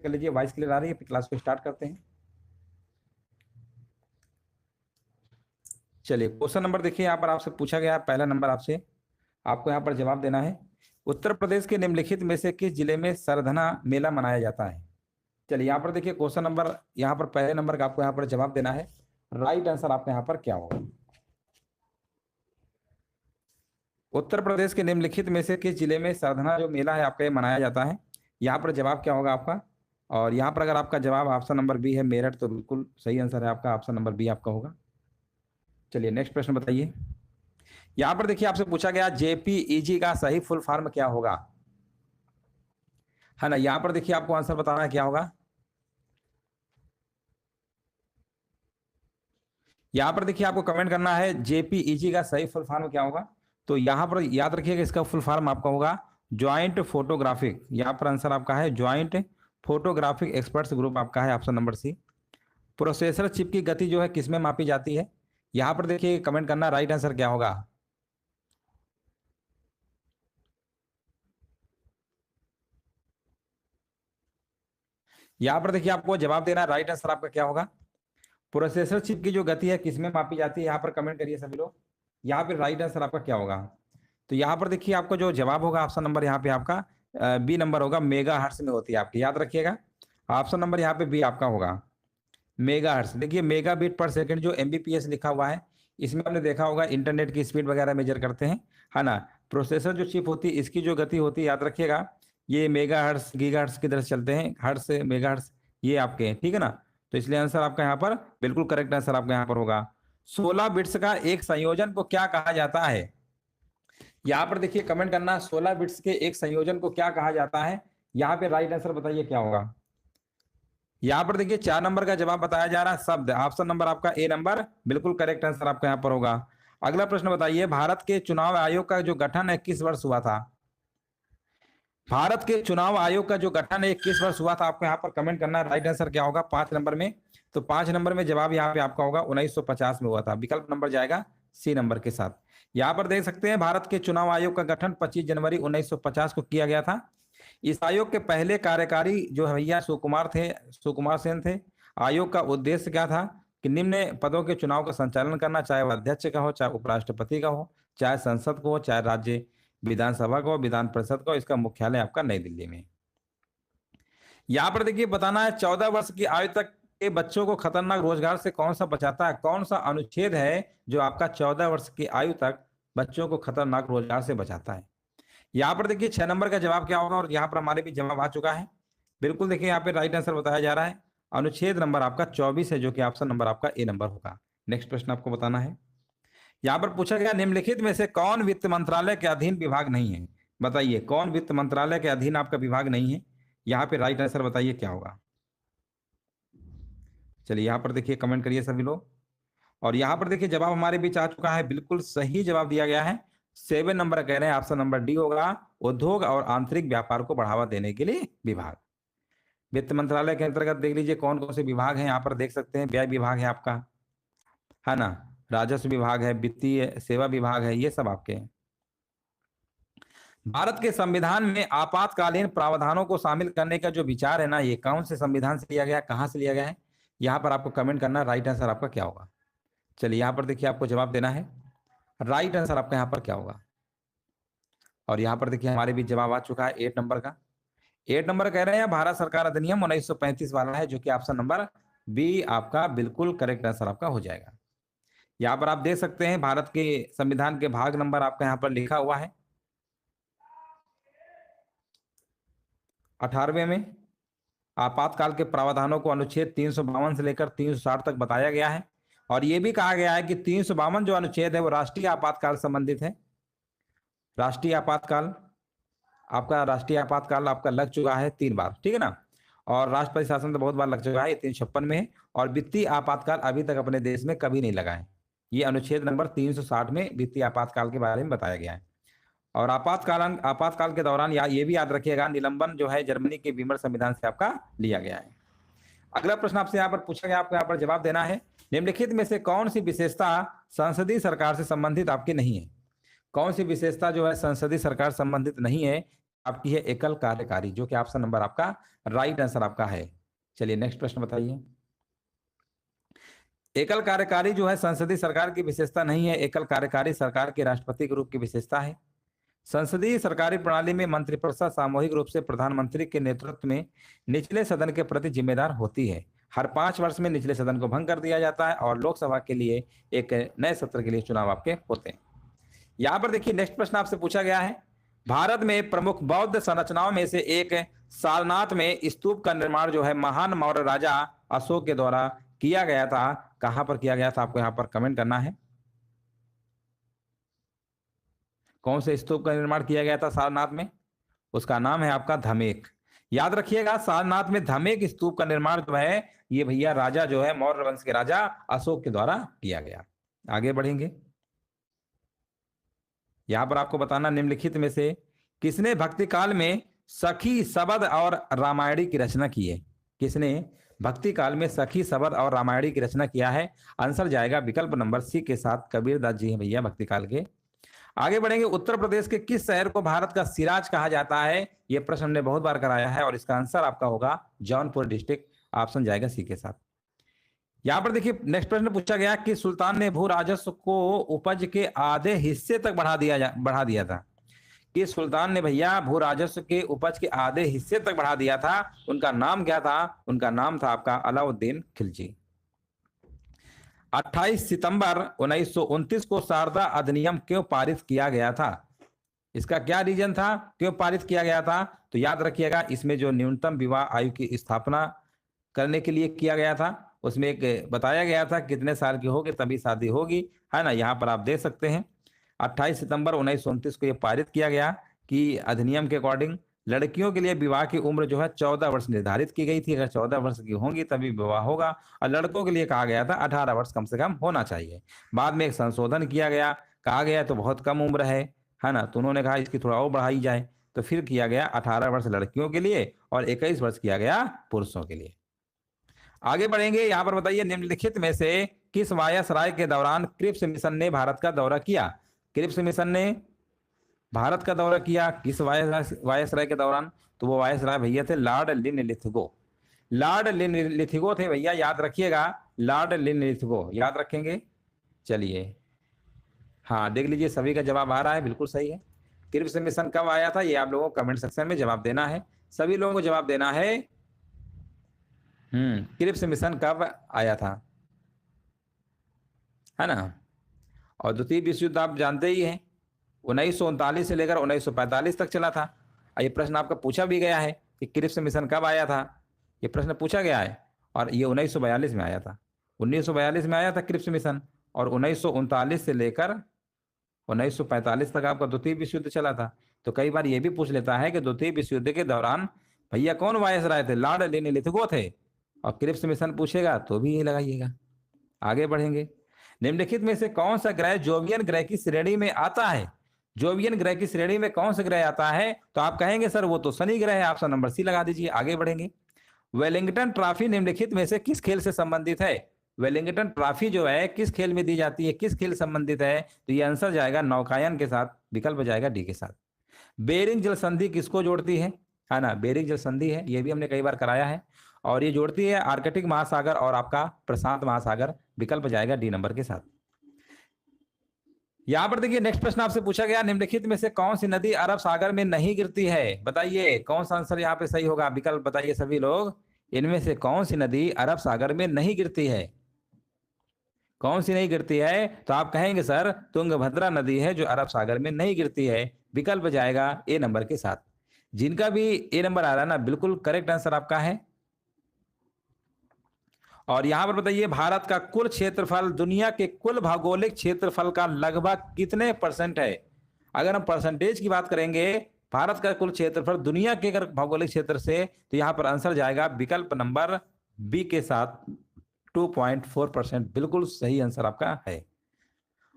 कर लीजिए, voice clear आ रही है? क्लास को स्टार्ट करते हैं। चलिए, क्वेश्चन नंबर देखिए, यहाँ पर आपसे पूछा गया पहला नंबर आपसे, आपको यहाँ पर जवाब देना है। उत्तर प्रदेश के निम्नलिखित में से किस जिले में सरधना मेला मनाया जाता है? चलिए, यहाँ पर देखिए क्वेश्चन नंबर, यहाँ पर पहले नंबर का आपको यहाँ पर जवाब देना है। राइट आंसर आपका यहाँ पर क्या होगा? उत्तर प्रदेश के निम्नलिखित में से किस जिले में सरधना जो मेला है आपका ये मनाया जाता है? यहाँ पर जवाब क्या होगा आपका? और यहाँ पर अगर आपका जवाब ऑप्शन नंबर बी है मेरठ, तो बिल्कुल सही आंसर है आपका, ऑप्शन नंबर बी आपका होगा। चलिए नेक्स्ट प्रश्न बताइए। यहाँ पर देखिए आपसे पूछा गया जेपीईजी का सही फुल फॉर्म क्या होगा, है ना? यहाँ पर देखिए आपको आंसर बताना है क्या होगा। यहाँ पर देखिए आपको कमेंट करना है जेपीईजी का सही फुल फॉर्म क्या होगा। तो यहाँ पर याद रखिएगा इसका फुल फॉर्म आपका होगा ज्वाइंट फोटोग्राफिक, यहाँ पर आंसर आपका है ज्वाइंट फोटोग्राफिक एक्सपर्ट्स ग्रुप आपका है, option number C. Processor chip की गति जो है किसमें मापी जाती है? यहाँ पर देखिए कमेंट करना राइट आंसर क्या होगा। यहाँ पर देखिए आपको जवाब देना है, राइट आंसर आपका क्या होगा। प्रोसेसर चिप की जो गति है किसमें मापी जाती है, यहाँ पर कमेंट करिए सभी लोग। यहाँ पे राइट आंसर आपका क्या होगा? तो यहाँ पर देखिए आपका जो जवाब होगा ऑप्शन नंबर यहाँ पे आपका बी नंबर होगा, मेगा हर्ट्ज में होती है आपकी, याद रखिएगा। ऑप्शन नंबर यहाँ पे बी आपका होगा, मेगा हर्ट्ज। देखिए मेगा बीट पर सेकंड जो एमबीपीएस लिखा हुआ है, इसमें आपने देखा होगा इंटरनेट की स्पीड वगैरह मेजर करते हैं, है ना? प्रोसेसर जो चिप होती है इसकी जो गति होती है, याद रखिएगा, ये मेगा हर्ट्ज गीगा हर्ट्ज की तरह से चलते हैं, हर्ट्ज से मेगा हर्ट्ज ये आपके हैं, ठीक है ना? तो इसलिए आंसर आपका यहाँ पर बिल्कुल करेक्ट आंसर आपका यहाँ पर होगा। 16 बिट्स का एक संयोजन को क्या कहा जाता है? यहाँ पर देखिए कमेंट करना, 16 बिट्स के एक संयोजन को क्या कहा जाता है? यहाँ पे राइट आंसर बताइए क्या होगा। यहाँ पर देखिए 4 नंबर का जवाब बताया जा रहा है शब्द, ऑप्शन नंबर आपका ए नंबर बिल्कुल करेक्ट आंसर आपका यहाँ पर होगा। अगला प्रश्न बताइए, भारत के चुनाव आयोग का जो गठन है किस वर्ष हुआ था? भारत के चुनाव आयोग का जो गठन है किस वर्ष हुआ था? आपको यहाँ पर कमेंट करना है राइट आंसर क्या होगा 5 नंबर में। तो 5 नंबर में जवाब यहाँ पे आपका होगा 1950 में हुआ था, विकल्प नंबर जाएगा सी नंबर के साथ। यहाँ पर देख सकते हैं भारत के चुनाव आयोग का गठन 25 जनवरी 1950 को किया गया था। इस आयोग के पहले कार्यकारी जो भैया सुकुमार सेन थे। आयोग का उद्देश्य क्या था कि निम्न पदों के चुनाव का संचालन करना, चाहे वह अध्यक्ष का हो, चाहे उपराष्ट्रपति का हो, चाहे संसद को हो, चाहे राज्य विधानसभा को, विधान परिषद को। इसका मुख्यालय आपका नई दिल्ली में। यहाँ पर देखिए बताना है 14 वर्ष की आयु तक के बच्चों को खतरनाक रोजगार से कौन सा बचाता है? कौन सा अनुच्छेद है जो आपका 14 वर्ष की आयु तक बच्चों को खतरनाक रोजगार से बचाता है? यहाँ पर देखिए 6 नंबर का जवाब क्या होगा, और यहाँ पर हमारे भी जवाब आ चुका है। बिल्कुल देखिए यहाँ पे राइट आंसर बताया जा रहा है, अनुच्छेद नंबर आपका 24 है, जो कि ऑप्शन नंबर आपका ए नंबर होगा। नेक्स्ट प्रश्न आपको बताना है। यहाँ पर पूछा गया निम्नलिखित में से कौन वित्त मंत्रालय के अधीन विभाग नहीं है? बताइए कौन वित्त मंत्रालय के अधीन आपका विभाग नहीं है? यहाँ पे राइट आंसर बताइए क्या होगा। चलिए यहाँ पर देखिए कमेंट करिए सभी लोग, और यहाँ पर देखिए जवाब हमारे बीच आ चुका है, बिल्कुल सही जवाब दिया गया है। 7 नंबर कह रहे हैं, ऑप्शन नंबर डी होगा, उद्योग और आंतरिक व्यापार को बढ़ावा देने के लिए विभाग। वित्त मंत्रालय के अंतर्गत देख लीजिए कौन कौन से विभाग हैं, यहाँ पर देख सकते हैं व्यय विभाग है आपका, है ना? राजस्व विभाग है, वित्तीय सेवा विभाग है, ये सब आपके हैं। भारत के संविधान में आपातकालीन प्रावधानों को शामिल करने का जो विचार है ना, ये कौन से संविधान से लिया गया, कहां से लिया गया है? यहाँ पर आपको कमेंट करना, राइट आंसर आपका क्या होगा। चलिए यहाँ पर देखिए आपको जवाब देना है, राइट आंसर आपका यहाँ पर क्या होगा। और यहाँ पर देखिए हमारे भी जवाब आ चुका है 8 नंबर का। 8 नंबर कह रहे हैं भारत सरकार अधिनियम 1935 वाला है, जो कि ऑप्शन नंबर बी आपका बिल्कुल करेक्ट आंसर आपका हो जाएगा। यहाँ पर आप देख सकते हैं भारत के संविधान के भाग नंबर आपका यहाँ पर लिखा हुआ है 18वें में आपातकाल के प्रावधानों को अनुच्छेद 352 से लेकर 360 तक बताया गया है। और यह भी कहा गया है कि 352 जो अनुच्छेद है वो राष्ट्रीय आपातकाल संबंधित है। राष्ट्रीय आपातकाल आपका लग चुका है 3 बार, ठीक है ना? और राष्ट्रपति शासन तो बहुत बार लग चुका है, ये 356 में है। और वित्तीय आपातकाल अभी तक अपने देश में कभी नहीं लगा है। ये अनुच्छेद नंबर 360 में वित्तीय आपातकाल के बारे में बताया गया है। और आपातकाल के दौरान ये भी याद रखिएगा, निलंबन जो है जर्मनी के वीमर संविधान से आपका लिया गया है। अगला प्रश्न आपसे यहाँ पर पूछा गया, आपको यहाँ पर जवाब देना है, निम्नलिखित में से कौन सी विशेषता संसदीय सरकार से संबंधित आपकी नहीं है? कौन सी विशेषता जो है संसदीय सरकार संबंधित नहीं है, आपकी है एकल कार्यकारी, जो कि ऑप्शन नंबर आपका राइट आंसर आपका है। चलिए नेक्स्ट प्रश्न बताइए। एकल कार्यकारी जो है संसदीय सरकार की विशेषता नहीं है, एकल कार्यकारी सरकार के राष्ट्रपति के रूप की विशेषता है। संसदीय सरकारी प्रणाली में मंत्रिपरिषद सामूहिक रूप से प्रधानमंत्री के नेतृत्व में निचले सदन के प्रति जिम्मेदार होती है। हर 5 वर्ष में निचले सदन को भंग कर दिया जाता है और लोकसभा के लिए एक नए सत्र के लिए चुनाव आपके होते हैं। यहाँ पर देखिए नेक्स्ट प्रश्न आपसे पूछा गया है, भारत में प्रमुख बौद्ध संरचनाओं में से एक सारनाथ में स्तूप का निर्माण जो है महान मौर्य राजा अशोक के द्वारा किया गया था। कहां पर किया गया था, आपको यहाँ पर कमेंट करना है। कौन से स्तूप का निर्माण किया गया था सारनाथ में? उसका नाम है आपका धमेक। याद रखिएगा, सारनाथ में धमेक स्तूप का निर्माण जो है ये भैया राजा जो है मौर्य वंश के राजा अशोक के द्वारा किया गया। आगे बढ़ेंगे। यहां पर आपको बताना, निम्नलिखित में से किसने भक्ति काल में सखी शबद और रामायणी की रचना की है? किसने भक्ति काल में सखी शबद और रामायणी की रचना किया है? आंसर जाएगा विकल्प नंबर सी के साथ, कबीरदास जी हैं भैया भक्ति काल के। आगे बढ़ेंगे। उत्तर प्रदेश के किस शहर को भारत का सिराज कहा जाता है? यह प्रश्न हमने बहुत बार कराया है और इसका आंसर आपका होगा जौनपुर डिस्ट्रिक्ट। ऑप्शन जाएगा सी के साथ। यहां पर देखिए नेक्स्ट प्रश्न पूछा गया कि सुल्तान ने भू राजस्व को उपज के आधे हिस्से तक बढ़ा दिया था। कि सुल्तान ने भैया भू राजस्व के उपज के आधे हिस्से तक बढ़ा दिया था। उनका नाम क्या था? उनका नाम था आपका अलाउद्दीन खिलजी। 28 सितंबर 1929 को शारदा अधिनियम क्यों पारित किया गया था? इसका क्या रीजन था, क्यों पारित किया गया था? तो याद रखिएगा, इसमें जो न्यूनतम विवाह आयु की स्थापना करने के लिए किया गया था, उसमें एक बताया गया था कितने साल की होगी तभी शादी होगी, है ना। यहाँ पर आप देख सकते हैं 28 सितंबर 1929 को यह पारित किया गया कि अधिनियम के अकॉर्डिंग लड़कियों के लिए विवाह की उम्र जो है 14 वर्ष निर्धारित की गई थी। अगर 14 वर्ष की होंगी तभी विवाह होगा, और लड़कों के लिए कहा गया था 18 वर्ष कम से कम होना चाहिए। बाद में एक संशोधन किया गया, कहा गया तो बहुत कम उम्र है ना, तो उन्होंने कहा इसकी थोड़ा और बढ़ाई जाए, तो फिर किया गया 18 वर्ष लड़कियों के लिए और 21 वर्ष किया गया पुरुषों के लिए। आगे बढ़ेंगे। यहाँ पर बताइए, निम्नलिखित में से किस वायसराय के दौरान क्रिप्स मिशन ने भारत का दौरा किया? क्रिप्स मिशन ने भारत का दौरा किया किस वायसराय के दौरान? तो वो वायसराय भैया थे लॉर्ड लिनलिथगो। लॉर्ड लिनलिथगो थे भैया, याद रखिएगा, लॉर्ड लिनलिथगो याद रखेंगे। चलिए हाँ देख लीजिए, सभी का जवाब आ रहा है, बिल्कुल सही है। क्रिप्स मिशन कब आया था, ये आप लोगों को कमेंट सेक्शन में जवाब देना है, सभी लोगों को जवाब देना है। क्रिप्स मिशन कब आया था, है ना। और द्वितीय विश्व युद्ध आप जानते ही हैं 1939 से लेकर 1945 तक चला था। ये प्रश्न आपका पूछा भी गया है कि क्रिप्स मिशन कब आया था, ये प्रश्न पूछा गया है और ये 1942 में आया था। 1942 में आया था क्रिप्स मिशन और 1939 से लेकर 1945 तक आपका द्वितीय विश्व युद्ध चला था। तो कई बार ये भी पूछ लेता है कि द्वितीय विश्व युद्ध के दौरान भैया कौन वायसराय थे? लॉर्ड लिनलिथगो थे। और क्रिप्स मिशन पूछेगा तो भी ये लगाइएगा। आगे बढ़ेंगे। निम्नलिखित में से कौन सा ग्रह जोवियन ग्रह की श्रेणी में आता है? जोवियन ग्रह की श्रेणी में कौन सा ग्रह आता है? तो आप कहेंगे सर वो तो शनि ग्रह है, ऑप्शन नंबर सी लगा दीजिए। आगे बढ़ेंगे। वेलिंगटन ट्रॉफी निम्नलिखित में से किस खेल से संबंधित है? वेलिंगटन ट्रॉफी जो है किस खेल में दी जाती है, किस खेल संबंधित है? तो ये आंसर जाएगा नौकायन के साथ, विकल्प जाएगा डी के साथ। बेरिंग जल संधि किसको जोड़ती है ना? बेरिंग जल संधि है, ये भी हमने कई बार कराया है, और ये जोड़ती है आर्कटिक महासागर और आपका प्रशांत महासागर, विकल्प जाएगा डी नंबर के साथ। यहां पर देखिए नेक्स्ट प्रश्न आपसे पूछा गया, निम्नलिखित में से कौन सी नदी अरब सागर में नहीं गिरती है? बताइए कौन सा आंसर यहाँ पे सही होगा, विकल्प बताइए सभी लोग। इनमें से कौन सी नदी अरब सागर में नहीं गिरती है? कौन सी नहीं गिरती है? तो आप कहेंगे सर तुंगभद्रा नदी है जो अरब सागर में नहीं गिरती है, विकल्प जाएगा ए नंबर के साथ। जिनका भी ए नंबर आ रहा है ना, बिल्कुल करेक्ट आंसर आपका है। और यहां पर बताइए, भारत का कुल क्षेत्रफल दुनिया के कुल भौगोलिक क्षेत्रफल का लगभग कितने % है? अगर हम परसेंटेज की बात करेंगे भारत का कुल क्षेत्रफल दुनिया के अगर भौगोलिक क्षेत्र से, तो यहां पर आंसर जाएगा विकल्प नंबर बी के साथ 2.4%, बिल्कुल सही आंसर आपका है।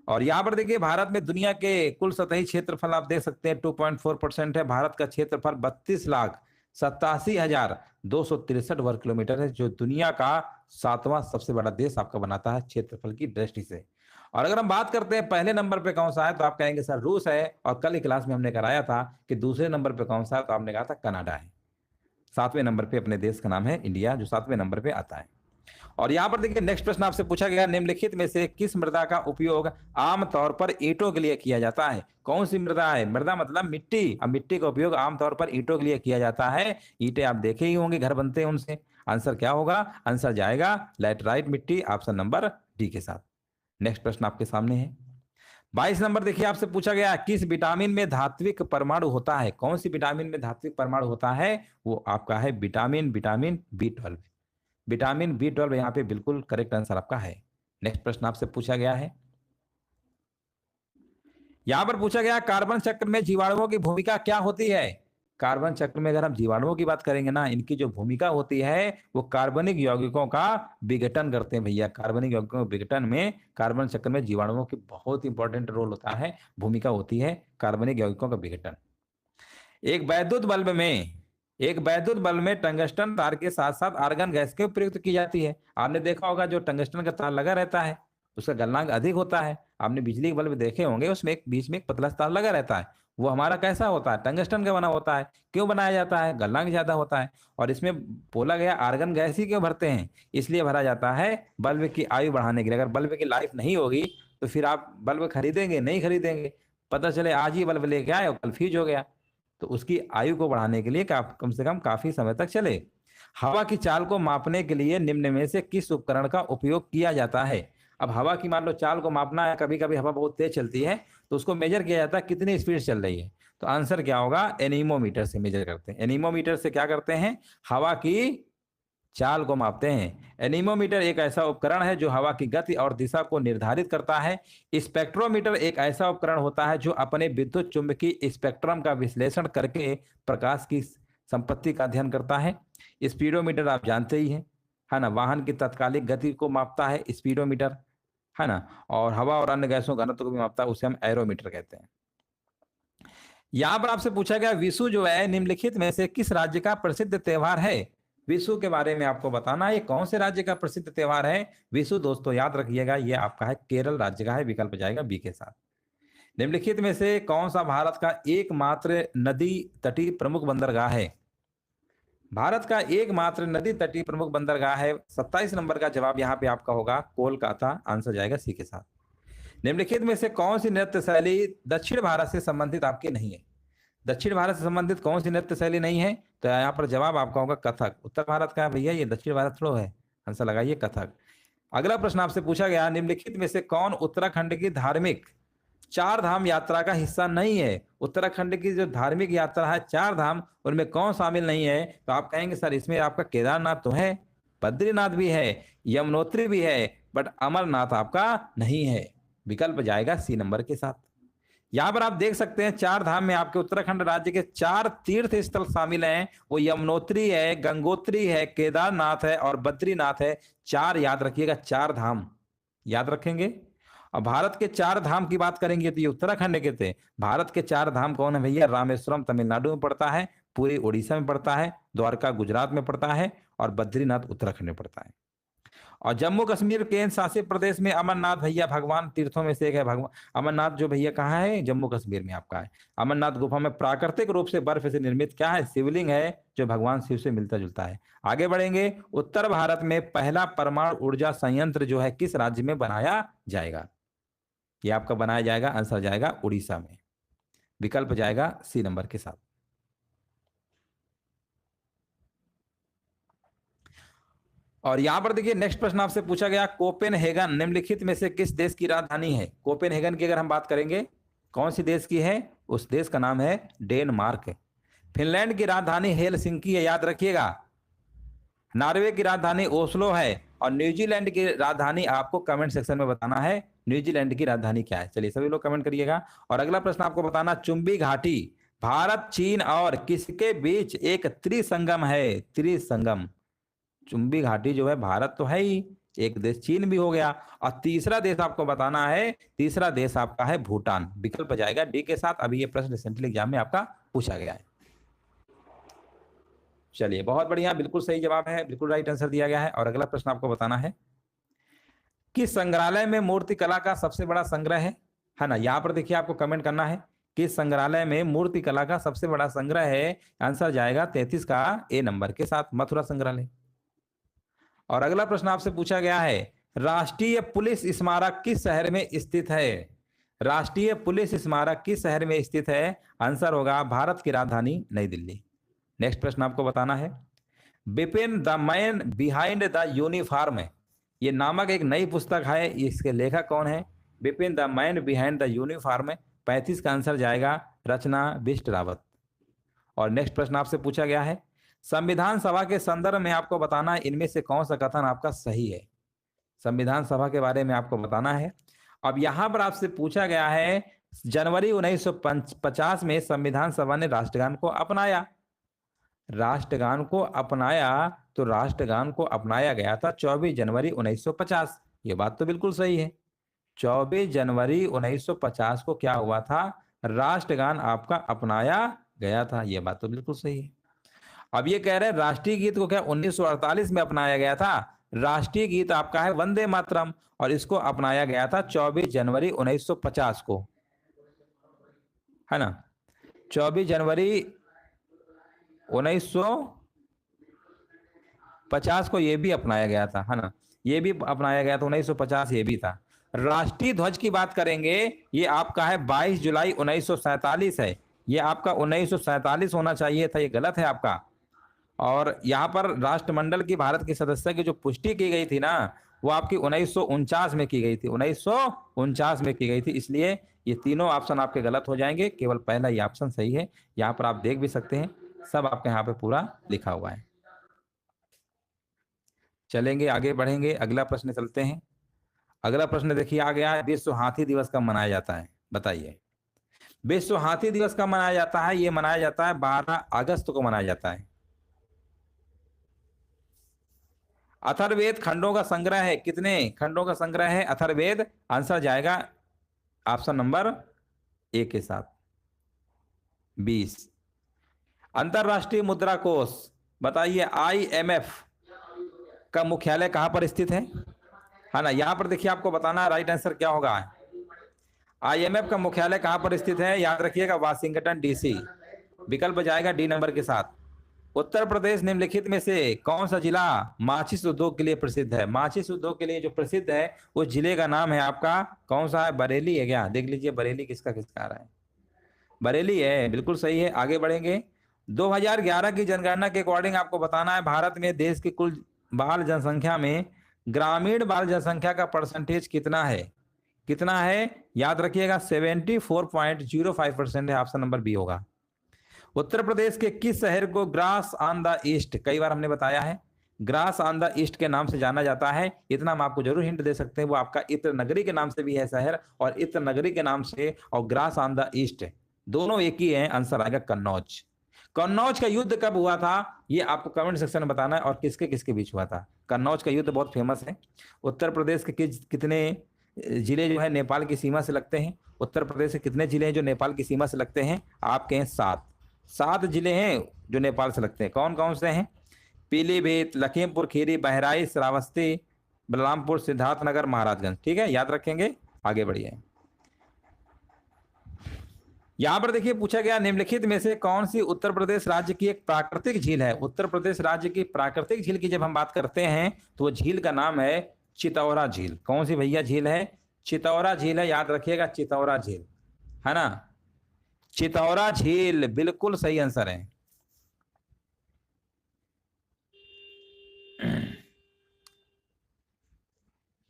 और यहां पर देखिए भारत में दुनिया के कुल सतही क्षेत्रफल आप देख सकते हैं 2.4% है। भारत का क्षेत्रफल 32,87,263 वर्ग किलोमीटर है, जो दुनिया का 7वां सबसे बड़ा देश आपका बनाता है क्षेत्रफल की दृष्टि से। और अगर हम बात करते हैं पहले नंबर पे कौन सा है, तो आप कहेंगे सर रूस है, और कल की क्लास में हमने कराया था कि दूसरे नंबर पे कौन सा है, तो आपने कहा था कनाडा है। 7वें नंबर पे अपने देश का नाम है इंडिया, जो 7वें नंबर पे आता है। और यहाँ पर देखिए नेक्स्ट प्रश्न आपसे पूछा गया, निम्नलिखित में से किस मृदा का उपयोग आमतौर पर ईंटों के लिए किया जाता है? कौन सी मृदा है? मृदा मतलब मिट्टी। अब मिट्टी का उपयोग आमतौर पर ईंटों के लिए किया जाता है। ईंटें आप देखे ही होंगे, घर बनते हैं उनसे। आंसर क्या होगा? आंसर जाएगा लैटराइट मिट्टी, ऑप्शन नंबर डी के साथ। नेक्स्ट प्रश्न आपके सामने है 22 नंबर। देखिए आपसे पूछा गया किस विटामिन में धात्विक परमाणु होता है? कौन सी विटामिन में धात्विक परमाणु होता है? वो आपका है विटामिन B12। विटामिन B12 यहाँ पे बिल्कुल करेक्ट आंसर आपका है। नेक्स्ट प्रश्न आपसे पूछा गया है, यहां पर पूछा गया कार्बन चक्र में जीवाणुओं की भूमिका क्या होती है? कार्बन चक्र में अगर हम जीवाणुओं की बात करेंगे ना, इनकी जो भूमिका होती है वो कार्बनिक यौगिकों का विघटन करते हैं भैया। कार्बनिक यौगिकों के विघटन में कार्बन चक्र में जीवाणुओं की बहुत इंपॉर्टेंट रोल होता है, भूमिका होती है कार्बनिक यौगिकों का विघटन। एक वैद्युत बल्ब में टंगस्टन तार के साथ साथ आर्गन गैस के प्रयुक्त की जाती है। आपने देखा होगा जो टंगस्टन का तार लगा रहता है उसका गलनांक अधिक होता है। आपने बिजली के बल्ब देखे होंगे, उसमें एक बीच में एक पतला तार लगा रहता है, वो हमारा कैसा होता है? टंगस्टन का बना होता है। क्यों बनाया जाता है? गलनांक ज्यादा होता है। और इसमें बोला गया आर्गन गैस ही क्यों भरते हैं? इसलिए भरा जाता है बल्ब की आयु बढ़ाने के लिए। अगर बल्ब की लाइफ नहीं होगी तो फिर आप बल्ब खरीदेंगे नहीं खरीदेंगे? पता चले आज ही बल्ब लेके आए और कल फ्यूज हो गया, तो उसकी आयु को बढ़ाने के लिए कम से कम काफी समय तक चले। हवा की चाल को मापने के लिए निम्न में से किस उपकरण का उपयोग किया जाता है? अब हवा की मान लो चाल को मापना है, कभी कभी हवा बहुत तेज चलती है तो उसको मेजर किया जाता है कितनी स्पीड चल रही है। तो आंसर क्या होगा? एनीमोमीटर से मेजर करते हैं। एनीमोमीटर से क्या करते हैं? हवा की चाल को मापते हैं। एनीमोमीटर एक ऐसा उपकरण है जो हवा की गति और दिशा को निर्धारित करता है। स्पेक्ट्रोमीटर एक ऐसा उपकरण होता है जो अपने विद्युत चुंबकीय स्पेक्ट्रम का विश्लेषण करके प्रकाश की संपत्ति का अध्ययन करता है। स्पीडोमीटर आप जानते ही हैं, है ना, वाहन की तात्कालिक गति को मापता है स्पीडोमीटर, है ना। और हवा और अन्य गैसों घनत्व को भी मापता है, उसे हम एरोमीटर कहते हैं। यहां पर आपसे पूछा गया विशु जो है निम्नलिखित में से किस राज्य का प्रसिद्ध त्योहार है? विशु के बारे में आपको बताना है, ये कौन से राज्य का प्रसिद्ध त्योहार है विशु? दोस्तों याद रखिएगा ये आपका है केरल राज्य का है, विकल्प जाएगा बी के साथ। निम्नलिखित में से कौन सा भारत का एकमात्र नदी तटीय प्रमुख बंदरगाह है? भारत का एकमात्र नदी तटीय प्रमुख बंदरगाह है। 27 नंबर का जवाब यहाँ पे आपका होगा कोलकाता, आंसर जाएगा सी के साथ। निम्नलिखित में से कौन सी नृत्य शैली दक्षिण भारत से संबंधित आपकी नहीं है? दक्षिण भारत से संबंधित कौन सी नृत्य शैली नहीं है? तो यहाँ पर जवाब आपका होगा कथक। उत्तर भारत का है भैया, ये दक्षिण भारत थोड़ा है। आंसर लगाइए कथक। अगला प्रश्न आपसे पूछा गया निम्नलिखित में से कौन उत्तराखंड की धार्मिक 4 धाम यात्रा का हिस्सा नहीं है? उत्तराखंड की जो धार्मिक यात्रा है 4 धाम, उनमें कौन शामिल नहीं है? तो आप कहेंगे सर इसमें आपका केदारनाथ तो है, बद्रीनाथ भी है, यमुनोत्री भी है, बट अमरनाथ आपका नहीं है। विकल्प जाएगा सी नंबर के साथ। यहां पर आप देख सकते हैं 4 धाम में आपके उत्तराखंड राज्य के 4 तीर्थ स्थल शामिल हैं। वो यमुनोत्री है, गंगोत्री है, केदारनाथ है और बद्रीनाथ है। 4 याद रखिएगा, 4 धाम याद रखेंगे। और भारत के 4 धाम की बात करेंगे तो ये उत्तराखंड के थे। भारत के 4 धाम कौन है भैया? रामेश्वरम तमिलनाडु में पड़ता है, पूरी उड़ीसा में पड़ता है, द्वारका गुजरात में पड़ता है और बद्रीनाथ उत्तराखंड में पड़ता है। और जम्मू कश्मीर केंद्र शासित प्रदेश में अमरनाथ भैया भगवान तीर्थों में से एक है। भगवान अमरनाथ जो भैया कहाँ है? जम्मू कश्मीर में आपका है। अमरनाथ गुफा में प्राकृतिक रूप से बर्फ से निर्मित क्या है? शिवलिंग है, जो भगवान शिव से मिलता जुलता है। आगे बढ़ेंगे, उत्तर भारत में पहला परमाणु ऊर्जा संयंत्र जो है किस राज्य में बनाया जाएगा? ये आपका बनाया जाएगा, आंसर जाएगा उड़ीसा में। विकल्प जाएगा सी नंबर के साथ। और यहां पर देखिए नेक्स्ट प्रश्न आपसे पूछा गया कोपेनहेगन निम्नलिखित में से किस देश की राजधानी है? कोपेनहेगन की अगर हम बात करेंगे कौन सी देश की है? उस देश का नाम है डेनमार्क। फिनलैंड की राजधानी हेलसिंकी है, याद रखिएगा। नॉर्वे की राजधानी ओस्लो है और न्यूजीलैंड की राजधानी आपको कमेंट सेक्शन में बताना है न्यूजीलैंड की राजधानी क्या है। चलिए सभी लोग कमेंट करिएगा। और अगला प्रश्न आपको बताना चुंबी घाटी भारत चीन और किसके बीच एक त्रिसंगम है? त्रिसंगम। चुंबी घाटी जो है भारत तो है ही, एक देश चीन भी हो गया और तीसरा देश आपको बताना है, तीसरा देश आपका है भूटान। विकल्प जाएगा डी के साथ। अभी ये प्रश्न रिसेंटली एग्जाम में आपका पूछा गया है। चलिए बहुत बढ़िया, बिल्कुल सही जवाब है, बिल्कुल राइट आंसर दिया गया है। और अगला प्रश्न आपको बताना है किस संग्रहालय में मूर्ति कला का सबसे बड़ा संग्रह है ना। यहाँ पर देखिए आपको कमेंट करना है किस संग्रहालय में मूर्ति कला का सबसे बड़ा संग्रह है। आंसर जाएगा 33 का ए नंबर के साथ, मथुरा संग्रहालय। और अगला प्रश्न आपसे पूछा गया है, राष्ट्रीय पुलिस स्मारक किस शहर में स्थित है। राष्ट्रीय पुलिस स्मारक किस शहर में स्थित है। आंसर होगा भारत की राजधानी नई दिल्ली। नेक्स्ट प्रश्न आपको बताना है, Bipin the man behind the uniform ये नामक एक नई पुस्तक है, इसके लेखक कौन है। Bipin the man behind the uniform 35 का आंसर जाएगा रचना बिष्ट रावत। और नेक्स्ट प्रश्न आपसे पूछा गया है, संविधान सभा के संदर्भ में आपको बताना है इनमें से कौन सा कथन आपका सही है। संविधान सभा के बारे में आपको बताना है। अब यहां पर आपसे पूछा गया है, जनवरी 1950 में संविधान सभा ने राष्ट्रगान को अपनाया। राष्ट्रगान को अपनाया तो राष्ट्रगान को अपनाया गया था 24 जनवरी 1950। ये बात तो बिल्कुल सही है। 24 जनवरी 1950 को क्या हुआ था, राष्ट्रगान आपका अपनाया गया था। ये बात तो बिल्कुल सही है। अब ये कह रहे हैं राष्ट्रीय गीत को क्या 1948 में अपनाया गया था। राष्ट्रीय गीत आपका है वंदे मातरम और इसको अपनाया गया था 24 जनवरी 1950 को, है ना। 24 जनवरी 1950 को ये भी अपनाया गया था, है ना। ये भी अपनाया गया था 1950, ये भी था। राष्ट्रीय ध्वज की बात करेंगे, ये आपका है 22 जुलाई 1947 है। ये आपका 1947 होना चाहिए था, ये गलत है आपका। और यहाँ पर राष्ट्रमंडल की भारत की सदस्य की जो पुष्टि की गई थी ना, वो आपकी 1949 में की गई थी, 1949 में की गई थी। इसलिए ये तीनों ऑप्शन आपके गलत हो जाएंगे, केवल पहला ही ऑप्शन सही है। यहाँ पर आप देख भी सकते हैं, सब आपके यहाँ पे पूरा लिखा हुआ है। चलेंगे आगे बढ़ेंगे, अगला प्रश्न चलते हैं। अगला प्रश्न देखिए आ गया है, विश्व हाथी दिवस कब मनाया जाता है, बताइए। विश्व हाथी दिवस कब मनाया जाता है। ये मनाया जाता है 12 अगस्त को मनाया जाता है। अथर्ववेद खंडों का संग्रह है, कितने खंडों का संग्रह है अथर्ववेद। आंसर जाएगा ऑप्शन नंबर ए के साथ 20। अंतरराष्ट्रीय मुद्रा कोष, बताइए IMF का मुख्यालय कहां पर स्थित है ना। यहां पर देखिए आपको बताना है राइट आंसर क्या होगा। IMF का मुख्यालय कहां पर स्थित है, याद रखिएगा वाशिंगटन DC। विकल्प जाएगा डी नंबर के साथ। उत्तर प्रदेश निम्नलिखित में से कौन सा जिला माचिस उद्योग के लिए प्रसिद्ध है। माचिस उद्योग के लिए जो प्रसिद्ध है उस जिले का नाम है आपका कौन सा है, बरेली है क्या। देख लीजिए बरेली किसका किसका आ रहा है, बरेली है, बिल्कुल सही है। आगे बढ़ेंगे, 2011 की जनगणना के अकॉर्डिंग आपको बताना है भारत में देश की कुल बाल जनसंख्या में ग्रामीण बाल जनसंख्या का परसेंटेज कितना है। कितना है याद रखिएगा 74.05% है, ऑप्शन नंबर बी होगा। उत्तर प्रदेश के किस शहर को ग्रास ऑन द ईस्ट, कई बार हमने बताया है, ग्रास ऑन द ईस्ट के नाम से जाना जाता है। इतना हम आपको जरूर हिंट दे सकते हैं, वो आपका इत्र नगरी के नाम से भी है शहर, और इत्र नगरी के नाम से और ग्रास ऑन द ईस्ट दोनों एक ही है। आंसर आएगा कन्नौज। कन्नौज का युद्ध कब हुआ था, ये आपको कमेंट सेक्शन में बताना है, और किसके किसके बीच हुआ था। कन्नौज का युद्ध बहुत फेमस है। उत्तर प्रदेश के कितने जिले जो है नेपाल की सीमा से लगते हैं। उत्तर प्रदेश के कितने जिले हैं जो नेपाल की सीमा से लगते हैं, आपके हैं 7 जिले हैं जो नेपाल से लगते हैं। कौन कौन से हैं, पीलीभीत, लखीमपुर खीरी, बहराइच, श्रावस्ती, बलरामपुर, सिद्धार्थनगर, महाराजगंज। ठीक है, याद रखेंगे। आगे बढ़िए, यहां पर देखिए पूछा गया निम्नलिखित में से कौन सी उत्तर प्रदेश राज्य की एक प्राकृतिक झील है। उत्तर प्रदेश राज्य की प्राकृतिक झील की जब हम बात करते हैं तो वो झील का नाम है चितौरा झील। कौन सी भैया झील है, चितौरा झील है, याद रखिएगा चितौरा झील, है ना। चितौरा झील बिल्कुल सही आंसर है।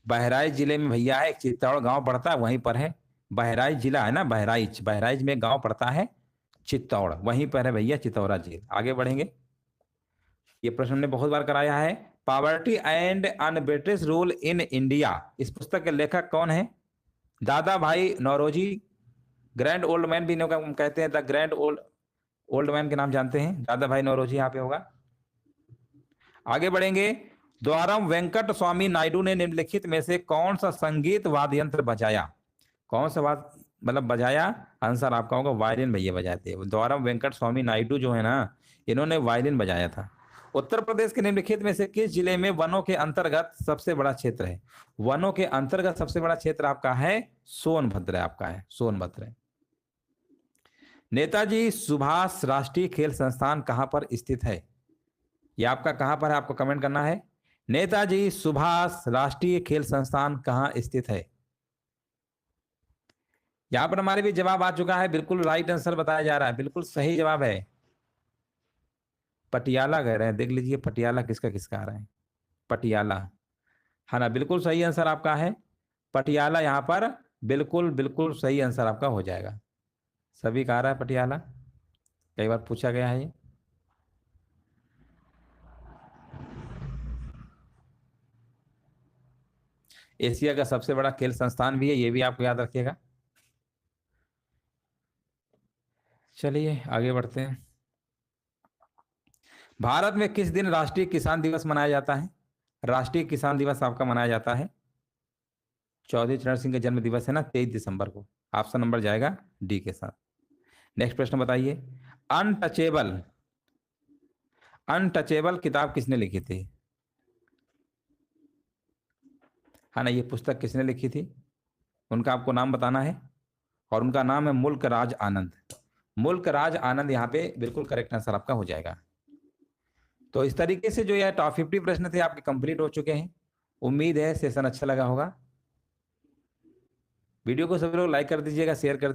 बहराइच जिले में भैया है, एक चित्तौड़ गांव पड़ता है, वहीं पर है। बहराइच जिला है ना, बहराइच, बहराइच में गांव पड़ता है चित्तौड़, वहीं पर है भैया चितौरा झील। आगे बढ़ेंगे, ये प्रश्न हमने बहुत बार कराया है। Poverty and un-British rule in India, इस पुस्तक के लेखक कौन है। दादा भाई नौरोजी, ग्रैंड ओल्ड मैन भी कहते हैं, द ग्रैंड ओल्ड मैन के नाम जानते हैं, दादा भाई नौरोजी यहाँ पे होगा। आगे बढ़ेंगे, द्वारम वेंकट स्वामी नायडू ने निम्नलिखित में से कौन सा संगीत वाद्य यंत्र बजाया। कौन सा मतलब बजाया, आंसर आपका होगा वायलिन भैया बजाते हैं। द्वारम वेंकट स्वामी नायडू जो है ना, इन्होंने वायलिन बजाया था। उत्तर प्रदेश के निम्नलिखित में से किस जिले में वनों के अंतर्गत सबसे बड़ा क्षेत्र है? वनों के अंतर्गत सबसे बड़ा क्षेत्र आपका है सोनभद्र, आपका है सोनभद्र। नेताजी सुभाष राष्ट्रीय खेल संस्थान कहां पर स्थित है? ये आपका कहां पर है, आपको कमेंट करना है। नेताजी सुभाष राष्ट्रीय खेल संस्थान कहां स्थित है? यहां पर हमारे भी जवाब आ चुका है, बिल्कुल राइट आंसर बताया जा रहा है, बिल्कुल सही जवाब है पटियाला कह रहे हैं। देख लीजिए पटियाला किसका किसका आ रहा है, पटियाला, है ना, बिल्कुल सही आंसर आपका है पटियाला। यहाँ पर बिल्कुल बिल्कुल सही आंसर आपका हो जाएगा। सभी का आ रहा है पटियाला, कई बार पूछा गया है ये। एशिया का सबसे बड़ा खेल संस्थान भी है, ये भी आपको याद रखिएगा। चलिए आगे बढ़ते हैं। भारत में किस दिन राष्ट्रीय किसान दिवस मनाया जाता है? राष्ट्रीय किसान दिवस आपका मनाया जाता है, चौधरी चरण सिंह का जन्म दिवस है ना, 23 दिसंबर को। ऑप्शन नंबर जाएगा डी के साथ। नेक्स्ट प्रश्न बताइए, अनटचेबल, अनटचेबल किताब किसने लिखी थी? है ना, ये पुस्तक किसने लिखी थी, उनका आपको नाम बताना है, और उनका नाम है मुल्क राज आनंद। मुल्क राज आनंद यहाँ पे बिल्कुल करेक्ट आंसर आपका हो जाएगा। तो इस तरीके से जो यह टॉप 50 प्रश्न थे आपके कंप्लीट हो चुके हैं। उम्मीद है सेशन अच्छा लगा होगा। वीडियो को सभी लोग लाइक कर दीजिएगा, शेयर कर दीजिएगा।